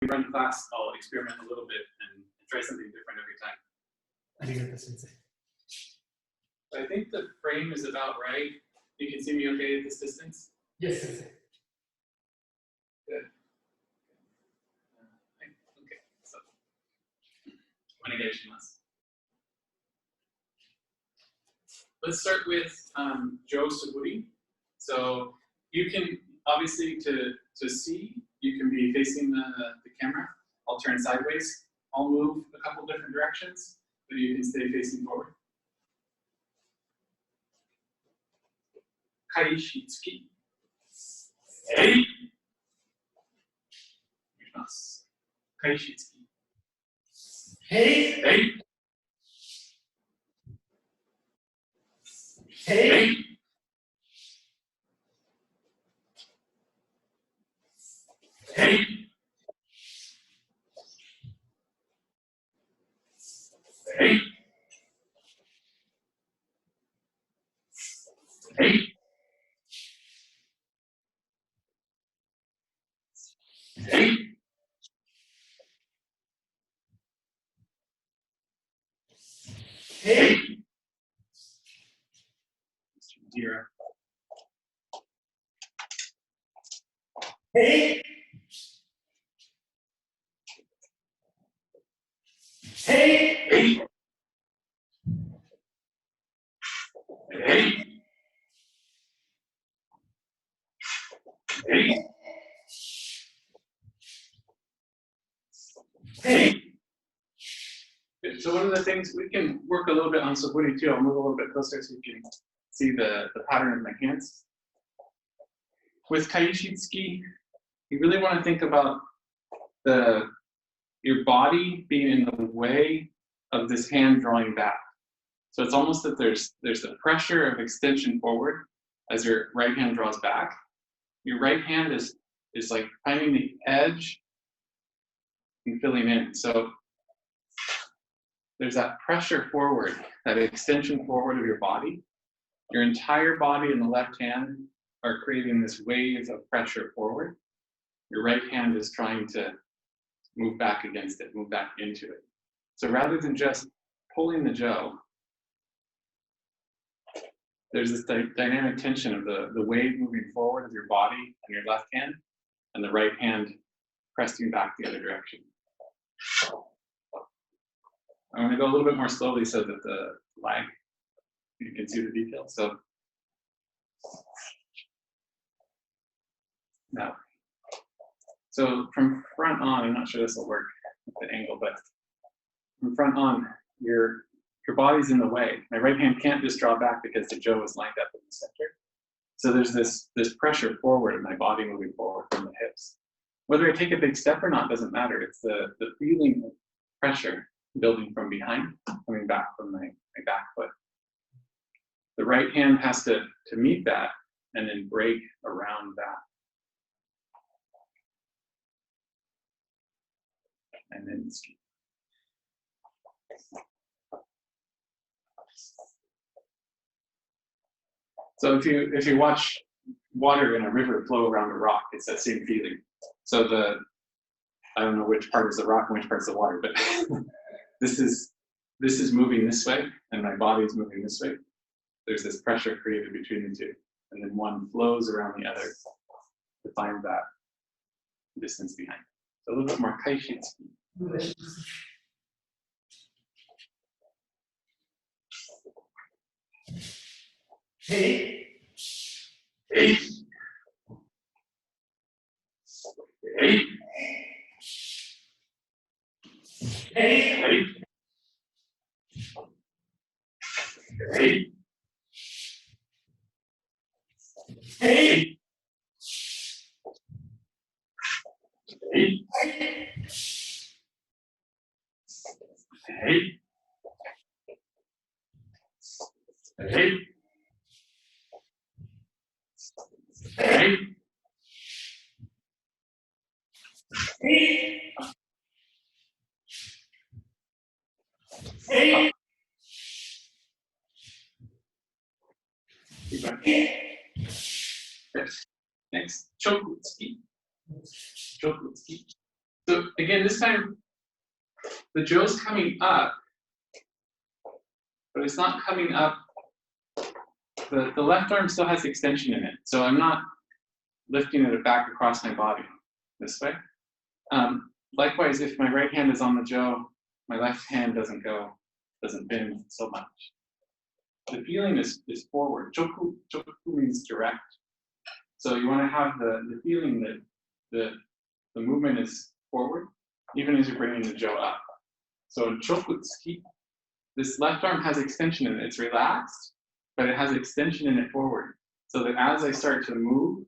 we run class, I'll experiment a little bit and try something different every time. I think the frame is about right. You can see me okay at this distance? Yes. Good. Okay, so, let's start with JoSuburi. So you can, obviously, to see, you can be facing the camera. I'll turn sideways. I'll move a couple different directions, but you can stay facing forward. Kaishitsuki. Hey. Kaishitsuki. Hey. Hey. Hey. Hey. Hey. Hey. Hey. Hey. Dear. Hey. Hey. Hey. Hey. Hey. Hey. Good. So one of the things, we can work a little bit on Suburi too. I'll move a little bit closer so you can see the pattern of my hands. With Kaishitsuki, you really want to think about your body being in the way of this hand drawing back. So it's almost that there's the pressure of extension forward as your right hand draws back. Your right hand is like finding the edge and filling in. So there's that pressure forward, that extension forward of your body. Your entire body and the left hand are creating this wave of pressure forward. Your right hand is trying to move back against it, move back into it. So rather than just pulling the Jo, there's this dynamic tension of the wave moving forward of your body and your left hand, and the right hand pressing back the other direction. I'm going to go a little bit more slowly so that the lag, you can see the details. So now, so from front on, I'm not sure this will work with the angle, but from front on, your body's in the way. My right hand can't just draw back because the Jo is lined up in the center. So there's this pressure forward of my body moving forward from the hips. Whether I take a big step or not doesn't matter. It's the feeling of pressure building from behind, coming back from my back foot. The right hand has to meet that and then break around that. And then ski. So if you watch water in a river flow around a rock, it's that same feeling. So I don't know which part is the rock and which part's the water, but this is moving this way and my body's moving this way. There's this pressure created between the two, and then one flows around the other to find that distance behind. So a little bit more kaishitsuki. Hey. Hey. Hey. Hey. Hey. Hey. Hey. Hey. Hey. Hey. Hey. Hey. Hey. Yes. Next, Chokutsuki. Chokutsuki. So again, this time, the Jo's coming up, but it's not coming up. The left arm still has extension in it, so I'm not lifting it back across my body this way. Likewise, if my right hand is on the Jo, my left hand doesn't bend so much. The feeling is forward. Choku means direct. So you want to have the feeling that the movement is forward, even as you're bringing the Jo up. So in chokutsuki, this left arm has extension in it. It's relaxed, but it has extension in it forward. So that as I start to move,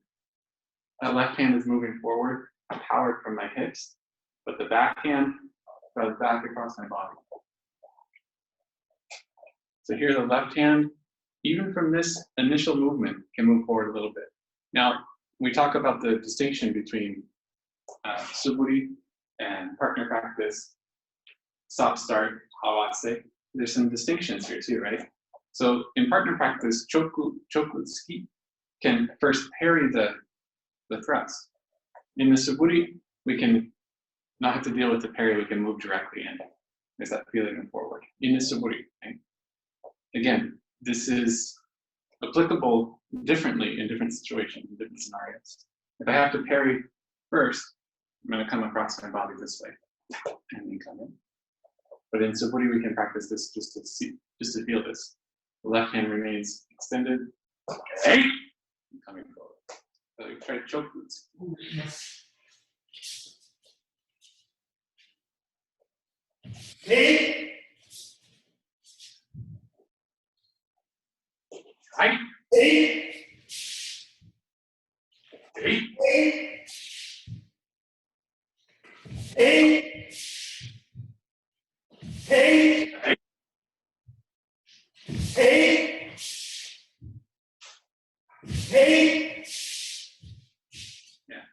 that left hand is moving forward, powered from my hips, but the back hand goes back across my body. So here the left hand, even from this initial movement, can move forward a little bit. Now, we talk about the distinction between Suburi and partner practice, stop, start, hawase. There's some distinctions here too, right? So in partner practice, chokutsuki can first parry the thrust. In the Suburi, we can not have to deal with the parry, we can move directly in. There's that feeling of forward. In the Suburi, right? Again, this is applicable differently in different situations, in different scenarios. If I have to parry first, I'm going to come across my body this way and then come in. But in Suburi, we can practice this just to feel this. The left hand remains extended. Okay. I'm coming forward. So you try to choke roots. Hey. Right. Hey. Hey. Hey. Hey. Hey. Hey. Hey. Yeah.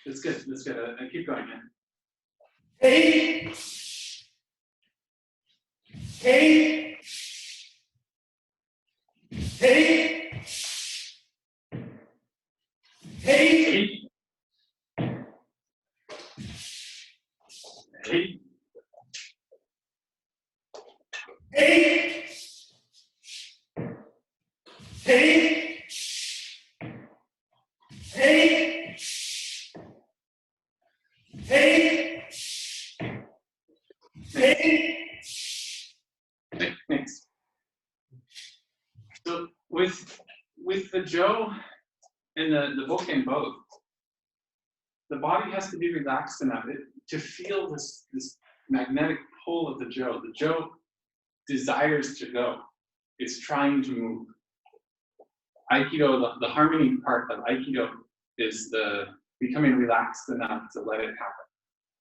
That's good. That's good. I keep going, man. Hey. Hey. Hey. Hey. Hey. Hey. Hey. Hey. Hey. Hey. Hey. Thanks. So with the Jo and the Boken both, the body has to be relaxed enough to feel this magnetic pull of the Jo. The Jo desires to go. It's trying to move. Aikido, the harmony part of Aikido is the becoming relaxed enough to let it happen.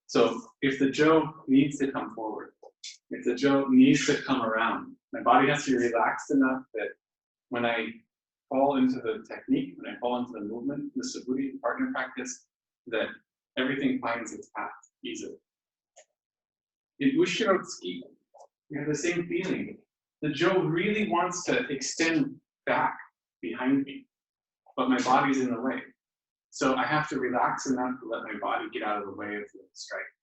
So if the Jo needs to come forward, if the Jo needs to come around, my body has to be relaxed enough that when I fall into the technique, when I fall into the movement, the Suburi partner practice, that everything finds its path easily. In Ushirotsuki, we have the same feeling. The Jo really wants to extend back behind me, but my body's in the way. So I have to relax enough to let my body get out of the way of the strike.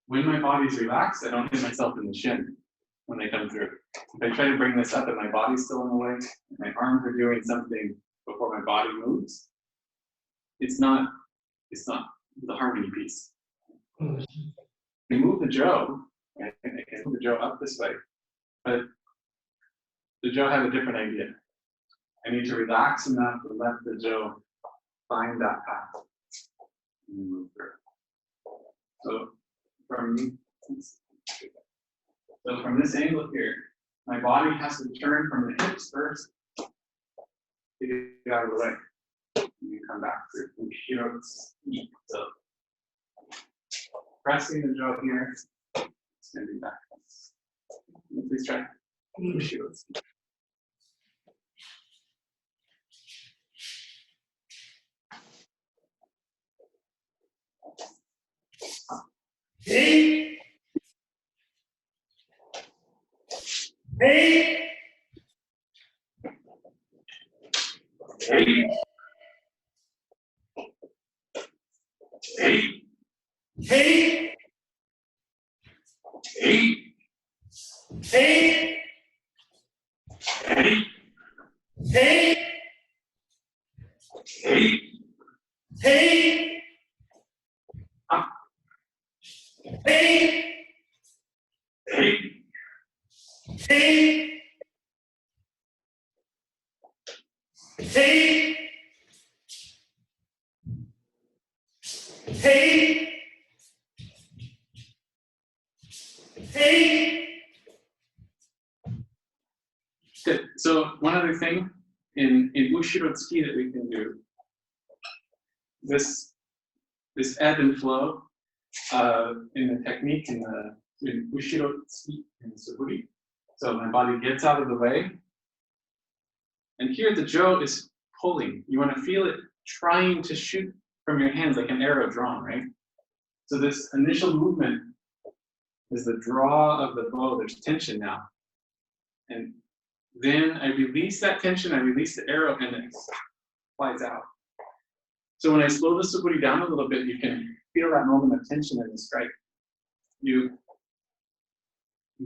When my body's relaxed, I don't hit myself in the shin when they come through. If I try to bring this up and my body's still in the way, and my arms are doing something before my body moves, it's not the harmony piece. We move the Jo, right? I can move the Jo up this way, but the Jo have a different idea. I need to relax enough to let the Jo find that path and move through. So from this angle here, my body has to turn from the hips first to get out of the way. You come back through. So pressing the Jo here, extending back. Please try. Hey. Hey. Hey. Hey. Hey. Hey. Hey. Hey. Hey. Hey. Hey. Up. Hey. Hey. Hey. Hey. Hey. Hey. Good. So one other thing in Ushirotsuki that we can do, this ebb and flow in the technique in Ushirotsuki and Suburi. So my body gets out of the way, and here the Jo is pulling. You want to feel it trying to shoot from your hands like an arrow drawn, right? So this initial movement is the draw of the bow. There's tension now, and then I release that tension. I release the arrow, and it flies out. So when I slow the Suburi down a little bit, you can feel that moment of tension in the strike. You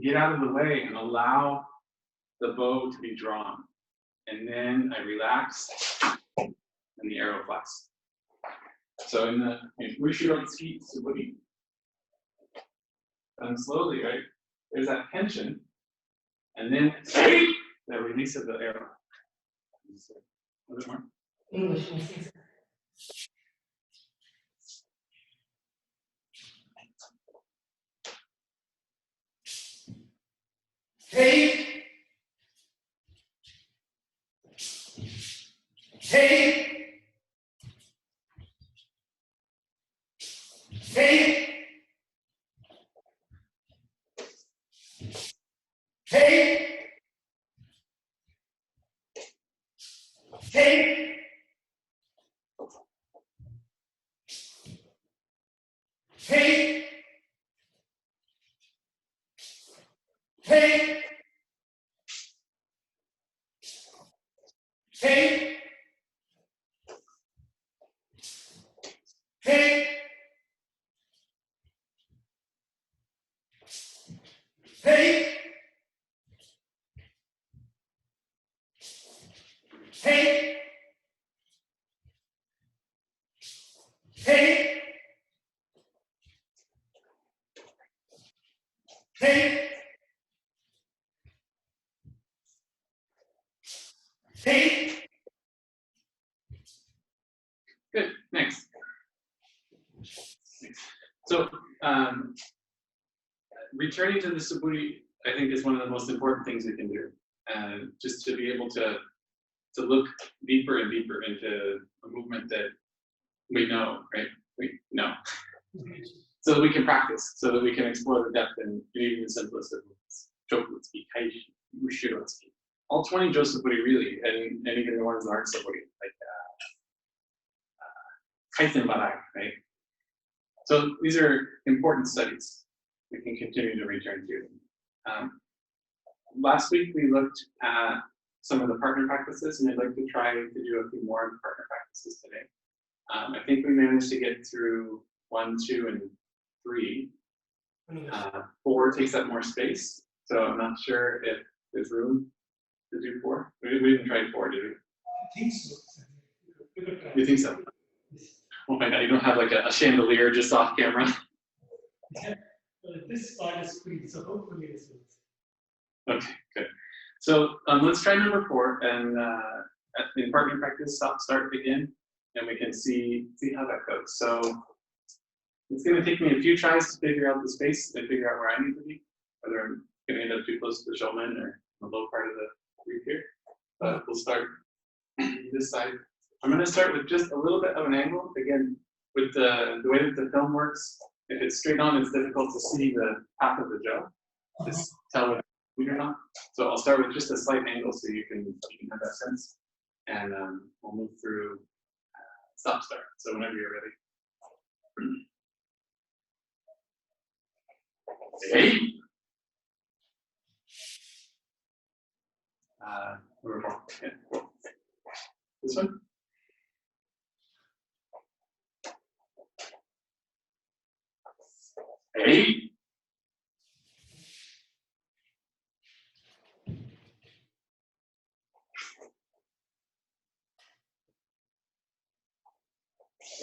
get out of the way and allow the bow to be drawn. And then I relax, and the arrow flies. So in Ushirotsuki Suburi, done slowly, right? There's that tension, and then the release of the arrow. A little bit more. English. Hey. Hey. Hey. Hey. Hey. Hey. Hey. Hey. Hey. Hey. Hey. Hey. Hey. Hey. Good. Next. So returning to the Suburi, I think, is one of the most important things we can do. Just to be able to look deeper and deeper into a movement that we know, right? We know. So that we can practice, so that we can explore the depth in even the simplest of movements. Jokutsuki, Kaiji, Ushirotsuki. All 20 JoSuburi really, and even the ones that aren't Suburi, like Kaiten Barai, right? So these are important studies we can continue to return to. Last week we looked at some of the partner practices, and I'd like to try to do a few more partner practices today. I think we managed to get through 1, 2, and 3. 4 takes up more space, so I'm not sure if there's room to do 4. We didn't try 4, did we? I think so. You think so? Oh my God, you don't have like a chandelier just off camera? Yeah. This part is free, so hopefully this works. Okay, good. So let's try number 4, and in partner practice, start again, and we can see how that goes. So it's going to take me a few tries to figure out the space and figure out where I need to be, whether I'm going to end up too close to the showman or the low part of the reef here. But we'll start this side. I'm going to start with just a little bit of an angle. Again, with the way that the film works, if it's straight on, it's difficult to see the path of the Jo. Just tell whether it's moving or not. So I'll start with just a slight angle so you can have that sense. And we'll move through stop start. So whenever you're ready. Hey. Number 4. Yeah. This one. 8,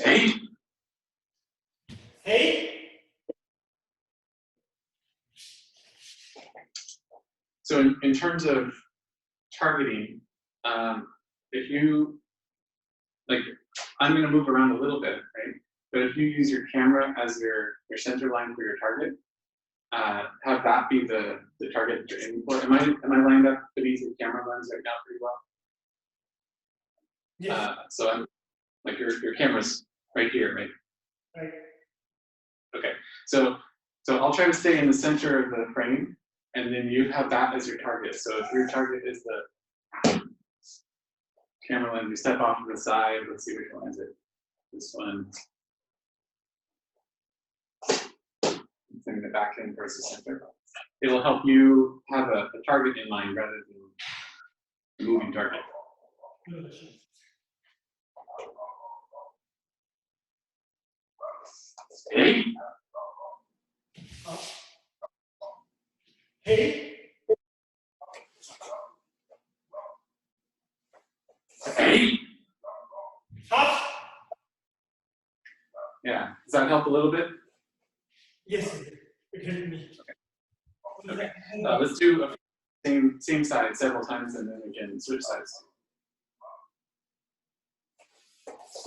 8. Hey. So in terms of targeting, if you, like, I'm going to move around a little bit, right? But if you use your camera as your center line for your target, have that be the target that you're aiming for. Am I lined up beneath your camera lens right now pretty well? Yes. So I'm like your camera's right here, right? Right. Okay. So I'll try to stay in the center of the frame, and then you have that as your target. So if your target is the camera lens, you step off to the side. Let's see which one is it. This one. Bring it back in towards the center. It'll help you have a target in mind rather than a moving target. Hey. Hey. Hey. Up. Yeah. Does that help a little bit? Yes, it helped me. Okay. Let's do same side several times, and then again switch sides.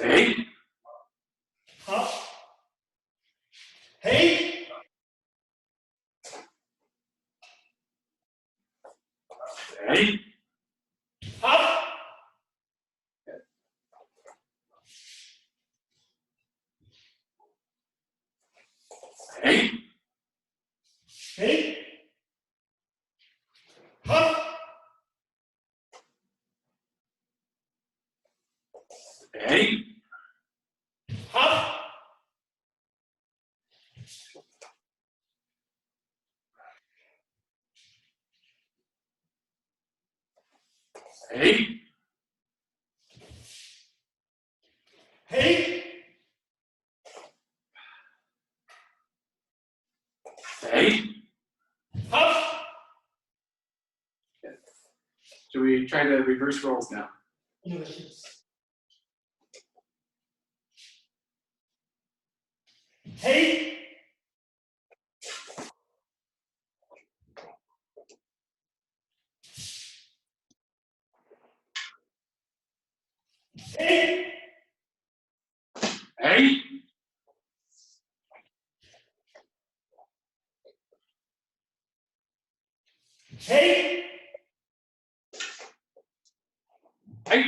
Hey. Up. Hey. Hey. Up. Hey. Hey. Up. Hey. Up. Hey. Hey. Hey. Up. Should we try to reverse roles now? Innovations. Hey. Hey. Hey. Hey. Hey.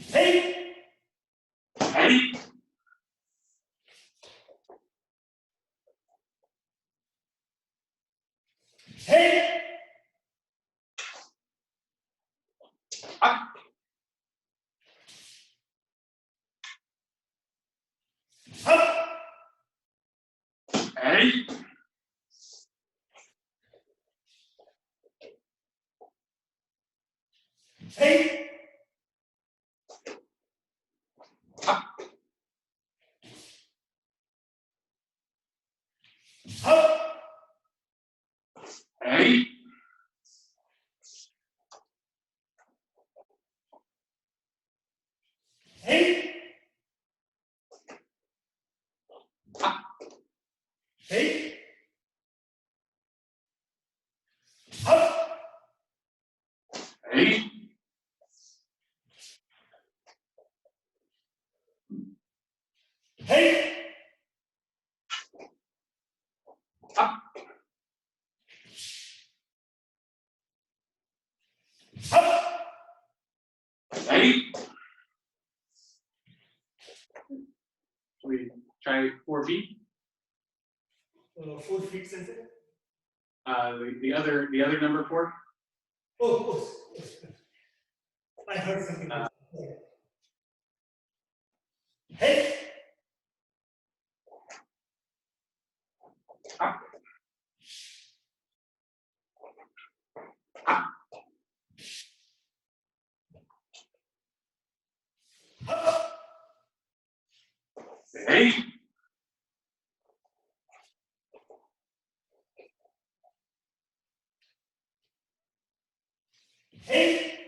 Hey. Hey. Hey. Up. Up. Hey. Hey. Up. Up. Hey. Hey. Up. Hey. Up. Hey. Hey. Up. Up. Hey. Should we try 4 feet? 4 feet sensor. The other number 4? Oh, I heard something. Hey. Up. Up. Up. Hey. Hey.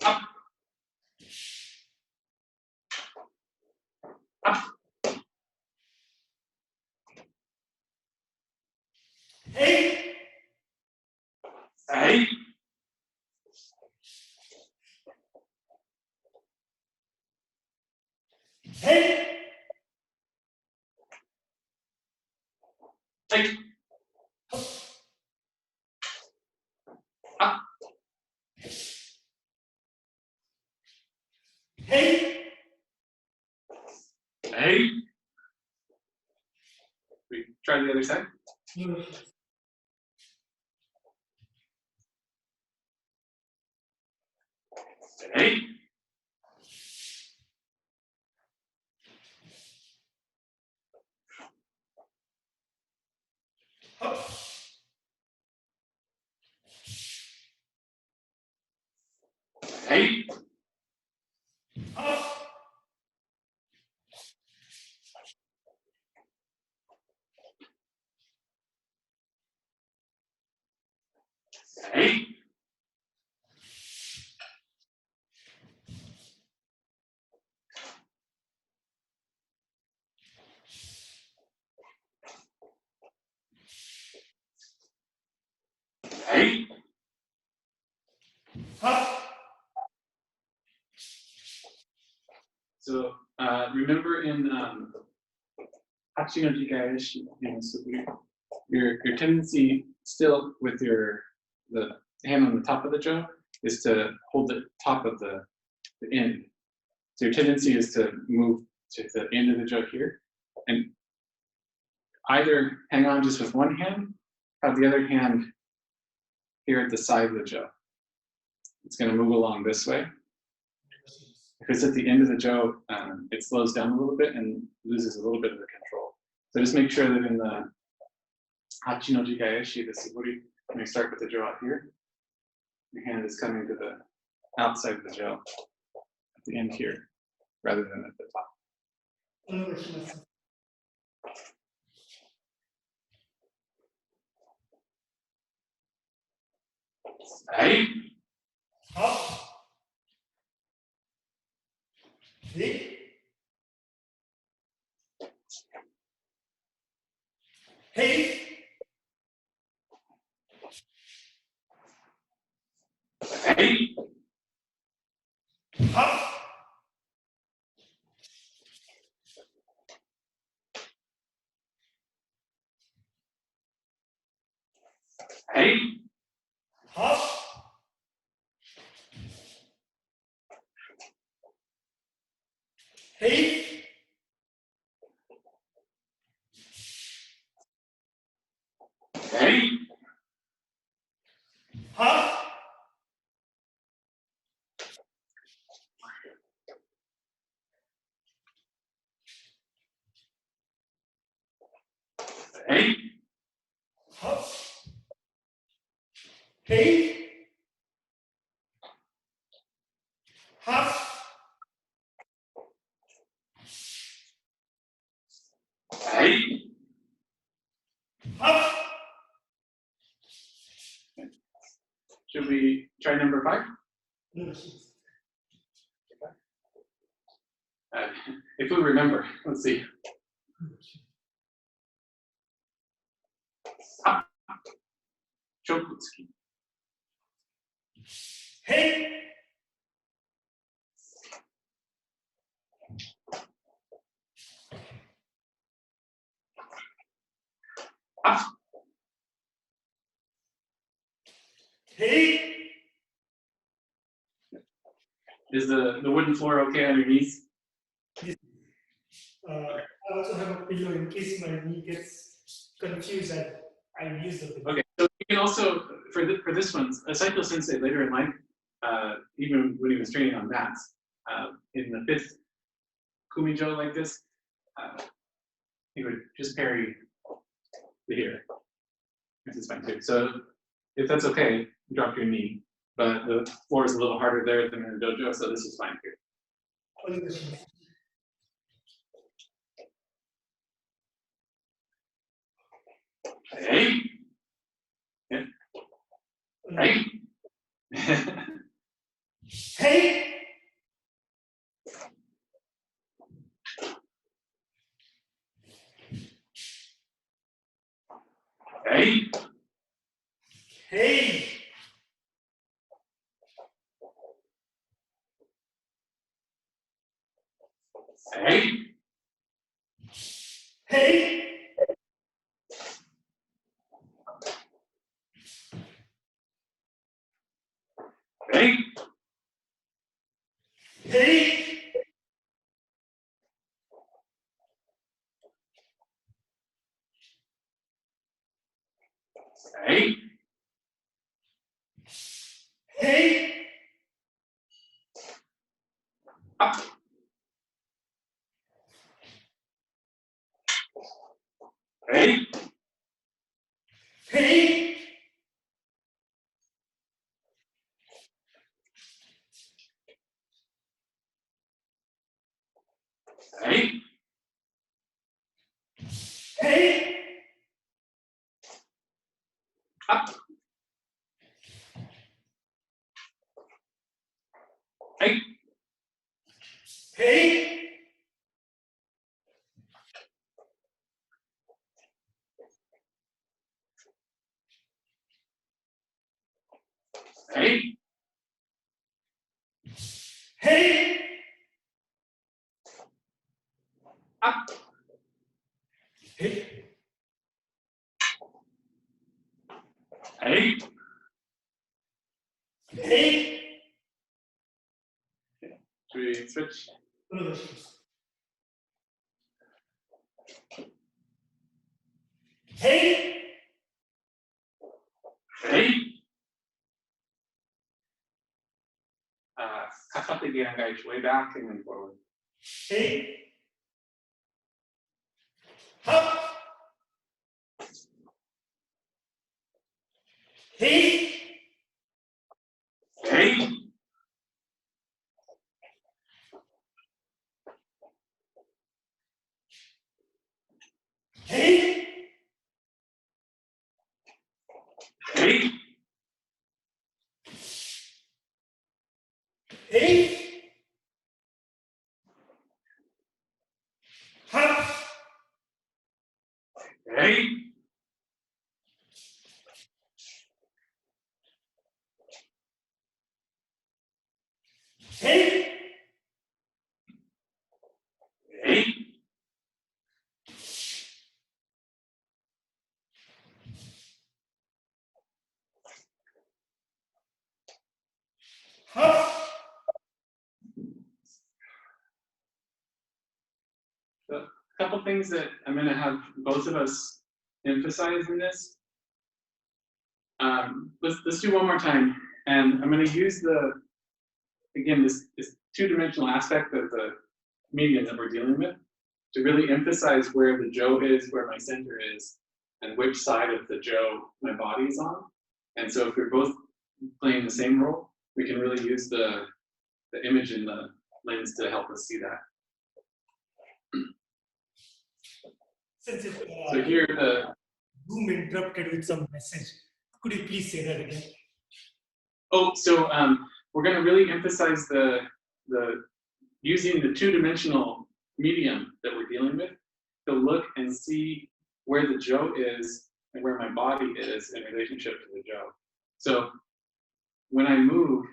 Up. Up. Hey. Hey. Hey. Hey. Up. Hey. Hey. We try the other side. Hey. Up. Hey. Up. Hey. Hey. Up. So remember in Hachi no Jikaishi, your tendency still with the hand on the top of the jaw is to hold the top of the end. So your tendency is to move to the end of the jaw here, and either hang on just with one hand, have the other hand here at the side of the jaw. It's going to move along this way. If it's at the end of the jaw, it slows down a little bit and loses a little bit of the control. So just make sure that in the Hachi no Jikaishi, the Suburi, when you start with the jaw out here, your hand is coming to the outside of the jaw at the end here, rather than at the top. Hey. Up. Hey. Hey. Hey. Up. Hey. Up. Hey. Hey. Up. Hey. Up. Hey. Up. Hey. Up. Should we try number 5? If we remember, let's see. Up. Chokutsuki. Hey. Up. Hey. Is the wooden floor okay on your knees? I also have a pillow in case my knee gets confused and I use the pillow. Okay, so you can also, for this one, Saito Sensei later in life, even when he was training on mats, in the 5th kumijo like this, he would just parry the here. This is fine too. So if that's okay, drop your knee. But the floor is a little harder there than in the dojo, so this is fine here. Hey. Yeah. Hey. Hey. Hey. Hey. Hey. Hey. Hey. Hey. Hey. Hey. Up. Hey. Hey. Hey. Hey. Up. Hey. Hey. Hey. Hey. Up. Hey. Hey. Hey. Should we switch? Hey. Hey. Kakak dia guys, way back and then forward. Hey. Hop. Hey. Hey. Hey. Hey. Hey. Hop. Hey. Hey. Hey. Hop. So, a couple things that I'm going to have both of us emphasize in this. Let's do one more time, and I'm going to use this two-dimensional aspect of the medium that we're dealing with to really emphasize where the Joe is, where my center is, and which side of the Joe my body is on. And so if we're both playing the same role, we can really use the image in the lens to help us see that. Since it, So here Zoom interrupted with some message. Could you please say that again? Oh, so we're going to really emphasize the using the two-dimensional medium that we're dealing with to look and see where the Joe is and where my body is in relationship to the Joe. So when I move,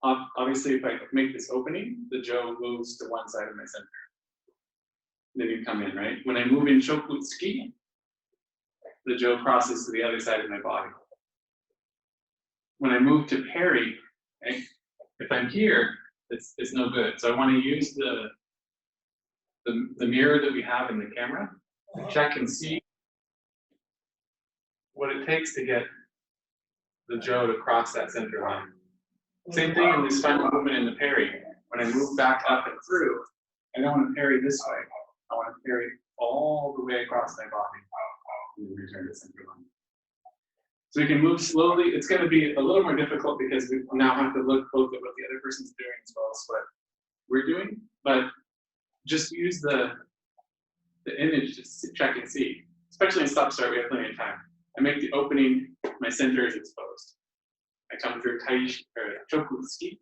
obviously if I make this opening, the Joe moves to one side of my center. Then you come in, right? When I move in Shokutsuki, the Joe crosses to the other side of my body. When I move to parry, okay, if I'm here, it's no good. So I want to use the mirror that we have in the camera to check and see what it takes to get the Joe to cross that center line. Same thing in this final movement in the parry. When I move back up and through, I don't want to parry this way. I want to parry all the way across my body and then return to center line. So we can move slowly. It's going to be a little more difficult because we now have to look both at what the other person's doing as well as what we're doing. but just use the image to check and see. Especially in stop start, we have plenty of time. I make the opening, my center is exposed. I come through Chokutsuki,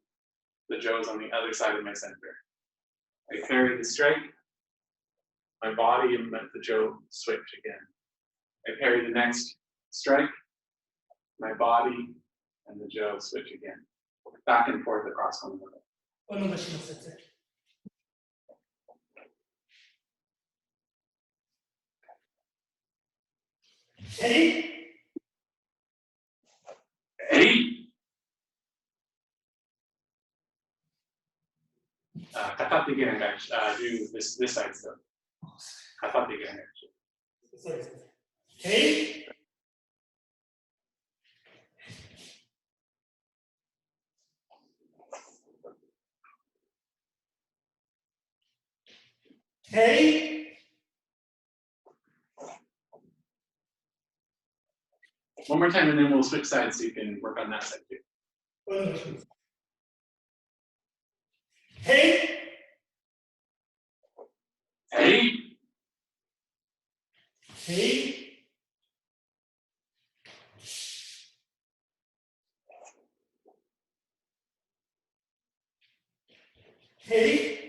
the Jo is on the other side of my center. I carry the strike, my body, and let the Jo switch again. I parry the next strike, my body, and the Jo switch again. Back and forth across one another. Hey! Hey! Katati Gerangash, do this side still. Katati Gerangash. Sorry. Hey! Hey! One more time and then we'll switch sides so you can work on that side too. Hey! Hey! Hey! Hey!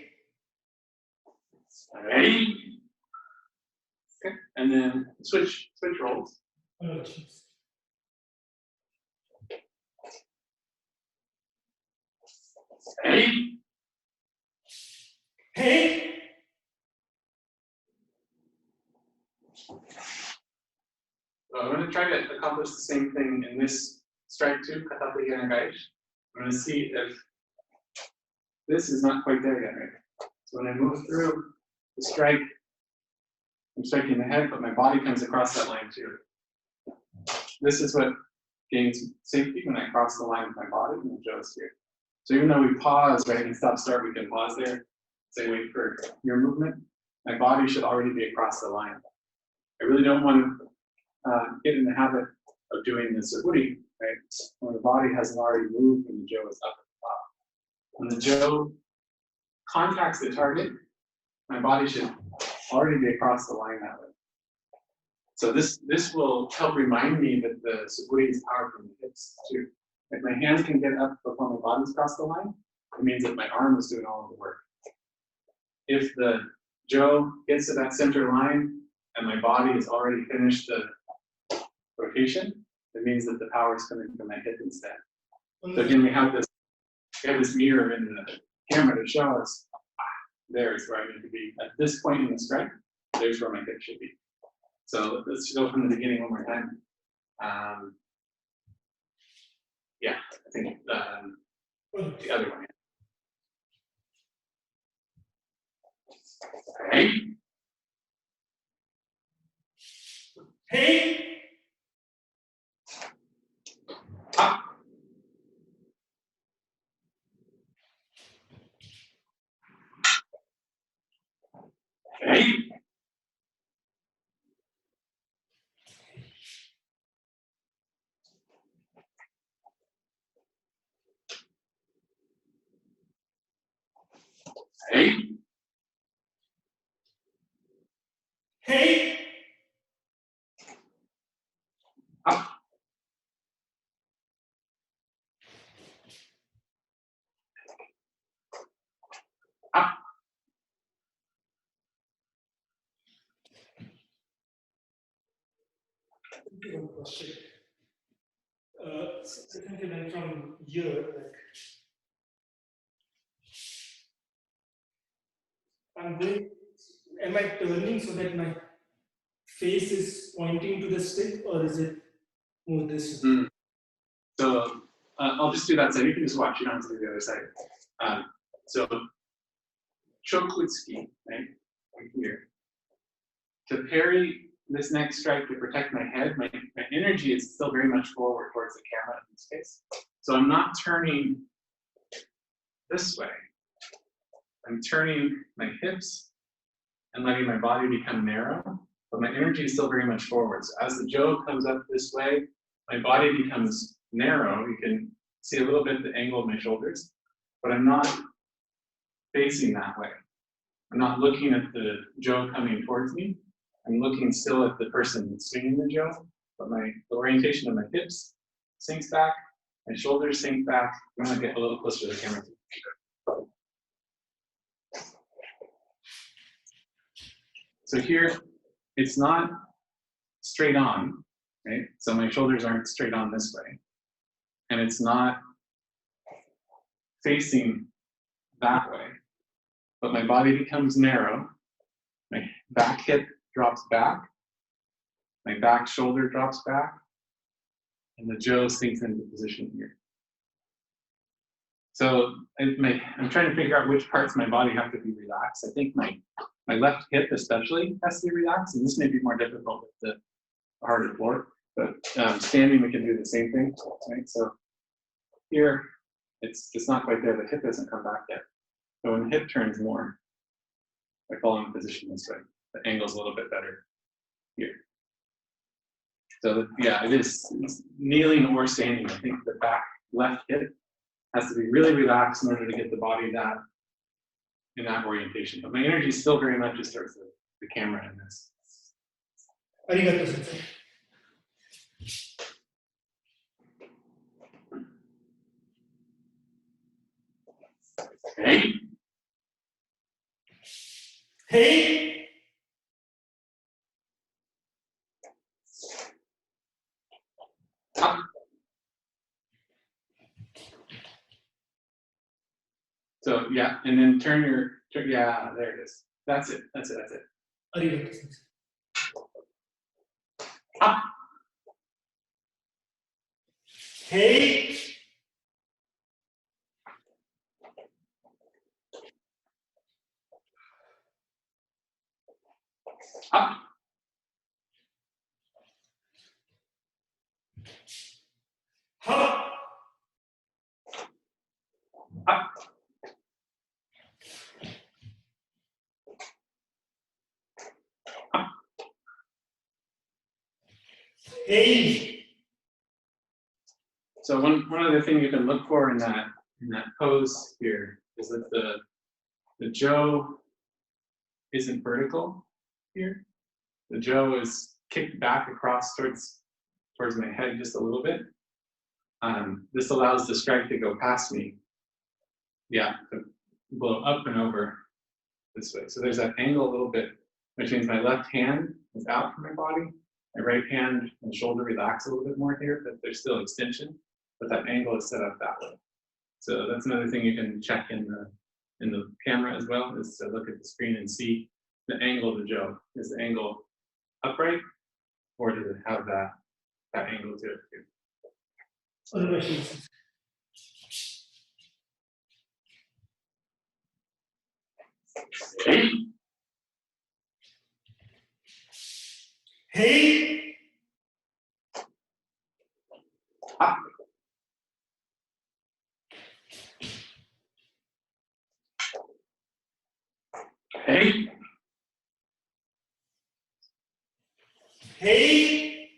Hey! Okay, and then switch roles. Hey! Hey! I'm going to try to accomplish the same thing in this strike too, Katati Gerangash. I'm going to see if this is not quite there yet, right? So when I move through the strike, I'm striking the head, but my body comes across that line too. This is what gains safety when I cross the line with my body and the Jo's here. So even though we pause, right, and stop start, we can pause there, say wait for your movement. My body should already be across the line. I really don't want to get in the habit of doing the Suburi, right, when the body hasn't already moved and the Jo is up at the top. When the Jo contacts the target, my body should already be across the line that way. So this will help remind me that the Suburi is powered from the hips too. If my hands can get up before my body's across the line, it means that my arm is doing all of the work. If the Jo gets to that center line and my body has already finished the rotation, it means that the power is coming from my hip instead. So again, we have this mirror in the camera to show us, there's where I need to be. At this point in the strike, there's where my hip should be. So let's go from the beginning one more time. Yeah, I think the other one. Hey. Hey! Up. Hey. Hey. Hey! Up. Up. One question. Secondly, then from here, like, am I turning so that my face is pointing to the stick, or is it more this way? So I'll just do that side. You can just watch. You don't have to do the other side. So Chokutsuki, right here. To parry this next strike to protect my head, my energy is still very much forward towards the camera in this case. So I'm not turning this way. I'm turning my hips and letting my body become narrow, but my energy is still very much forward. So as the Jo comes up this way, my body becomes narrow. You can see a little bit the angle of my shoulders, but I'm not facing that way. I'm not looking at the Jo coming towards me. I'm looking still at the person swinging the Jo, but the orientation of my hips sinks back, my shoulders sink back. I'm gonna get a little closer to the camera. So here, it's not straight on, right? So my shoulders aren't straight on this way. And it's not facing that way, but my body becomes narrow. My back hip drops back. My back shoulder drops back. And the Jo sinks into position here. So I'm trying to figure out which parts of my body have to be relaxed. I think my left hip especially has to be relaxed, and this may be more difficult with the harder floor, but standing we can do the same thing, right? So here, it's not quite there, the hip hasn't come back yet. So when the hip turns more, I fall in position this way. The angle's a little bit better here. So yeah, it's kneeling or standing. I think the back left hip has to be really relaxed in order to get the body in that orientation. But my energy still very much is towards the camera in this. Arigato, sensei. Hey. Hey. Up. So yeah, and then yeah, there it is. That's it. Arigato, sensei. Up. Hey. Up. Ha. Up. Up. Hey. So one other thing you can look for in that pose here is that the Jo isn't vertical here. The Jo is kicked back across towards my head just a little bit. This allows the strike to go past me. Yeah, to blow up and over this way. So there's that angle a little bit, which means my left hand is out from my body. My right hand and shoulder relax a little bit more here, but there's still extension, but that angle is set up that way. So that's another thing you can check in the camera as well, is to look at the screen and see the angle of the Jo. Is the angle upright, or does it have that angle to it too? Hey. Hey. Up. Hey. Hey.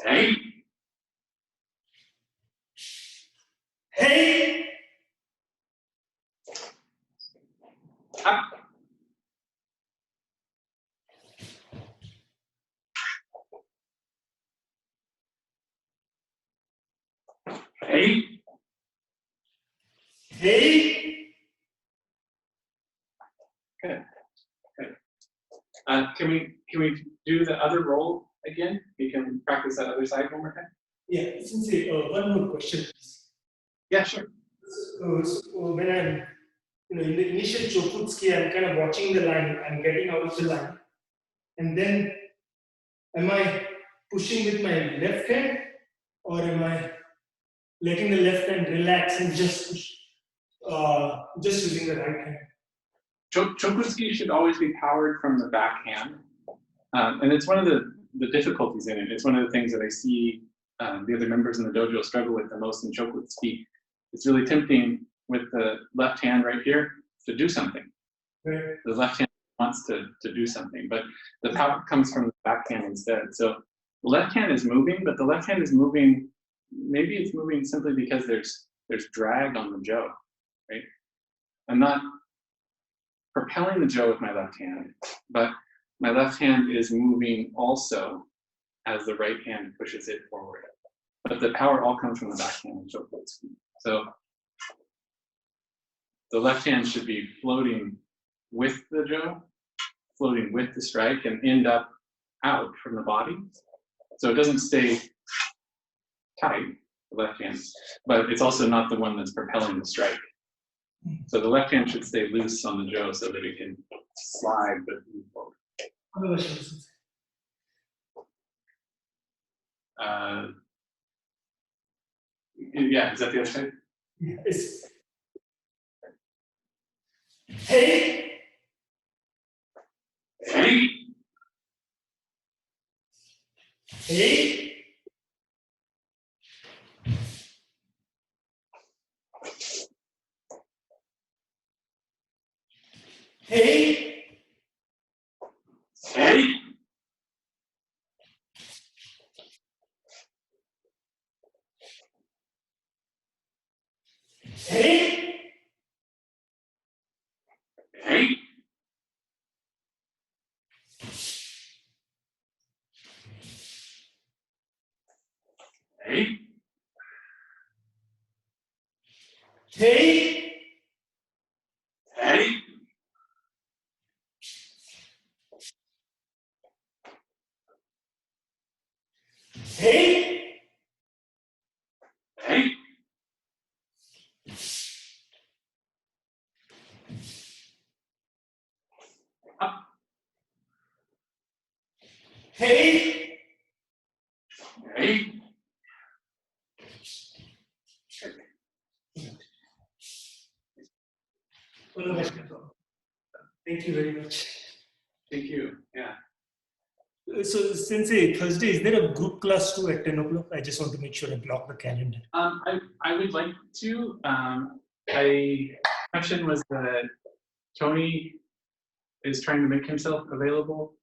Hey. Hey. Up. Hey. Hey. Good. Good. Can we do the other roll again? We can practice that other side one more time. Yeah, sensei, one more question, please. Yeah, sure. So when I'm, in the initial Chokutsuki, I'm kind of watching the line. I'm getting out of the line, and then am I pushing with my left hand, or am I letting the left hand relax and just push, just using the right hand? Chokutsuki should always be powered from the back hand, and it's one of the difficulties in it. It's one of the things that I see the other members in the dojo struggle with the most in Chokutsuki. It's really tempting with the left hand right here to do something. Right. The left hand wants to do something, but the power comes from the back hand instead. So The left hand is moving, but the left hand is moving, maybe it's moving simply because there's drag on the Jo, right? I'm not propelling the Jo with my left hand, but my left hand is moving also as the right hand pushes it forward. But the power all comes from the back hand in JoSuburi. So the left hand should be floating with the Jo, floating with the strike, and end up out from the body. So it doesn't stay tight, the left hand, but it's also not the one that's propelling the strike. So the left hand should stay loose on the Jo so that it can slide but move forward. Yeah, is that the other side? Yes. Hey! Hey! Hey! Hey! Hey! Hey! Hey! Hey! Hey! Hey! Hey! Hey! Up. Hey! Hey! Thank you very much. Thank you. Yeah. So, since Thursday, is there a group class too at 10 o'clock? I just want to make sure I block the calendar. I would like to. Question was that Tony is trying to make himself available.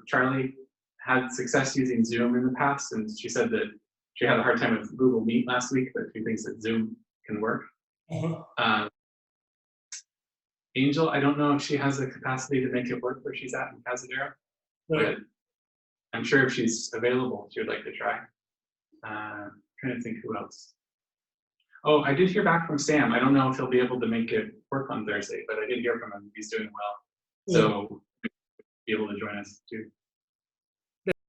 Charlie had success using Zoom in the past, and she said that she had a hard time with Google Meet last week, but she thinks that Zoom can work. Angel, I don't know if she has the capacity to make it work where she's at in Casadero, but I'm sure if she's available, she would like to try. Trying to think who else. Oh, I did hear back from Sam. I don't know if he'll be able to make it work on Thursday, but I did hear from him. He's doing well, so he'll be able to join us too.